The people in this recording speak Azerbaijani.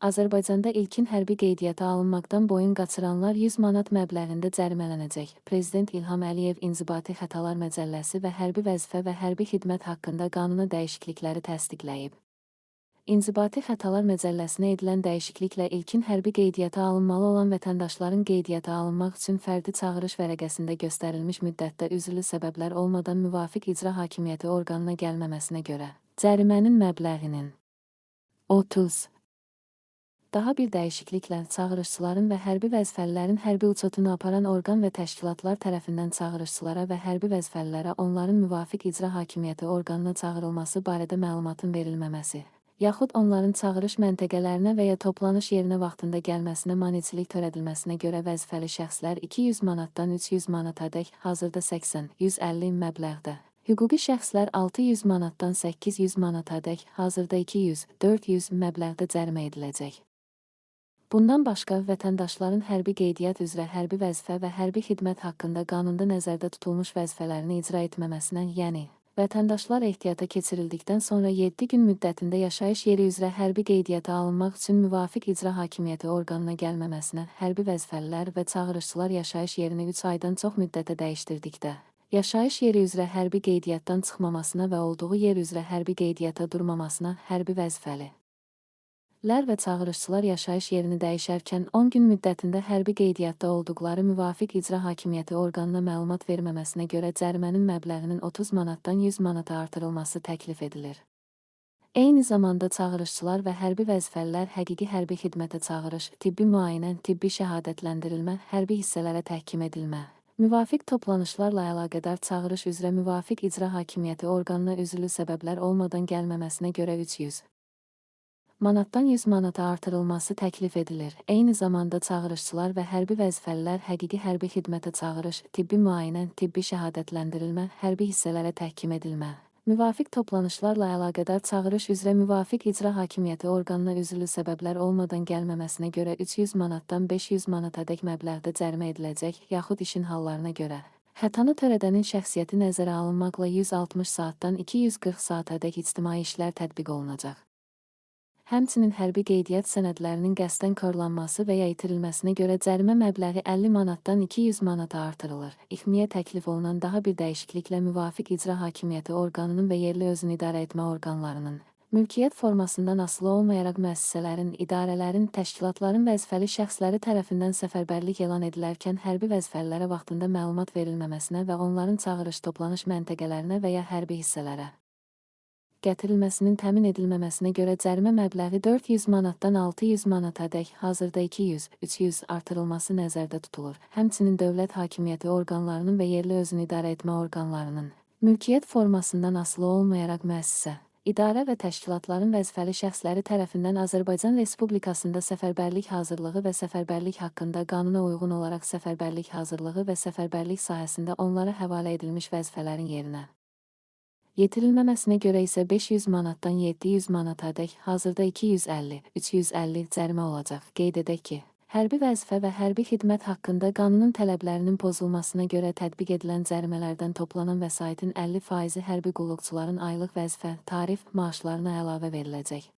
Azərbaycanda ilkin hərbi qeydiyyata alınmaqdan boyun qaçıranlar 100 manat məbləğində cərimələnəcək. Prezident İlham Əliyev İnzibati Xətalar Məcəlləsi və Hərbi Vəzifə və Hərbi Xidmət haqqında qanuna dəyişiklikləri təsdiqləyib. İnzibati Xətalar Məcəlləsinə edilən dəyişikliklə ilkin hərbi qeydiyyata alınmalı olan vətəndaşların qeydiyyata alınmaq üçün fərdi çağırış vərəqəsində göstərilmiş müddətdə üzrlü səbəblər olmadan müvafiq icra hakimiyyəti orqanına gəlməməsinə görə cərimənin məbləğinin 30. Daha bir dəyişikliklə çağırışçıların və hərbi vəzifəlilərin hərbi uçotunu aparan orqan və təşkilatlar tərəfindən çağırışçılara və hərbi vəzifəlilərə onların müvafiq icra hakimiyyəti orqanına çağırılması barədə məlumatın verilməməsi, yaxud onların çağırış məntəqələrinə və ya toplanış yerinə vaxtında gəlməsinə maneçilik törədilməsinə görə vəzifəli şəxslər 200 manatdan 300 manatadək, hazırda 80-150 məbləğdə, hüquqi şəxslər 600 manatdan 800 manatadək, hazırda 200-400 məbləğdə cərimə ediləcək. Bundan başqa, vətəndaşların hərbi qeydiyyat üzrə hərbi vəzifə və hərbi xidmət haqqında qanunda nəzərdə tutulmuş vəzifələrini icra etməməsinə, yəni, vətəndaşlar ehtiyata keçirildikdən sonra 7 gün müddətində yaşayış yeri üzrə hərbi qeydiyyata alınmaq üçün müvafiq icra hakimiyyəti orqanına gəlməməsinə, hərbi vəzifəlilər və çağırışçılar yaşayış yerini 3 aydan çox müddətə dəyişdirdikdə, yaşayış yeri üzrə hərbi qeydiyyatdan çıxmamasına və olduğu yer üzrə hərbi qeydiyyata durmamasına, hərbi vəzifəli və çağırışçılar yaşayış yerini dəyişərkən 10 gün müddətində hərbi qeydiyyatda olduqları müvafiq icra hakimiyyəti orqanına məlumat verməməsinə görə cərimənin məbləğinin 30 manatdan 100 manata artırılması təklif edilir. Eyni zamanda çağırışçılar və hərbi vəzifəlilər həqiqi hərbi xidmətə çağırış, tibbi müayinə, tibbi şəhadətləndirilmə, hərbi hissələrə təhkim edilmə, müvafiq toplanışlarla əlaqədar çağırış üzrə müvafiq icra hakimiyyəti orqanına üzrlü səbəblər olmadan gəlməməsinə görə 300 manatdan 100 manata artırılması təklif edilir. Eyni zamanda çağırışçılar və hərbi vəzifəlilər həqiqi hərbi xidmətə çağırış, tibbi müayinə, tibbi şəhadətləndirilmə, hərbi hissələrə təhkim edilmə, müvafiq toplanışlarla əlaqədar çağırış üzrə müvafiq icra hakimiyyəti orqanına üzrlü səbəblər olmadan gəlməməsinə görə 300 manatdan 500 manatadək məbləğdə cərimə ediləcək, yaxud işin hallarına görə. Xətanı törədənin şəxsiyyəti nəzərə alınmaqla 160 saatdan 240 saatadək ictimai işlər tətbiq olunacaq. Həmçinin hərbi qeydiyyat sənədlərinin qəsdən korlanması və ya itirilməsinə görə cərimə məbləği 50 manatdan 200 manata artırılır. İxmiyə təklif olunan daha bir dəyişikliklə müvafiq icra hakimiyyəti orqanının və yerli özünü idarə etmə orqanlarının, mülkiyyət formasından asılı olmayaraq müəssisələrin, idarələrin, təşkilatların vəzifəli şəxsləri tərəfindən səfərbərlik elan edilərkən hərbi vəzifəlilərə vaxtında məlumat verilməməsinə və onların çağırış toplanış məntəqələrinə və ya hərbi hissələrə gətirilməsinin təmin edilməməsinə görə cərimə məbləği 400 manatdan 600 manatadək, hazırda 200-300 artırılması nəzərdə tutulur. Həmçinin dövlət hakimiyyəti orqanlarının və yerli özünü idarə etmə orqanlarının, mülkiyyət formasından asılı olmayaraq müəssisə, idarə və təşkilatların vəzifəli şəxsləri tərəfindən Azərbaycan Respublikasında səfərbərlik hazırlığı və səfərbərlik haqqında qanuna uyğun olaraq səfərbərlik hazırlığı və səfərbərlik sahəsində onlara həvalə edilmiş vəzifələrin yerinə yetirilməməsinə görə isə 500 manatdan 700 manatadək, hazırda 250-350 cərimə olacaq. Qeyd edək ki, hərbi vəzifə və hərbi xidmət haqqında qanunun tələblərinin pozulmasına görə tətbiq edilən cərimələrdən toplanan vəsaitin 50% hərbi qulluqçuların aylıq vəzifə, tarif, maaşlarına əlavə veriləcək.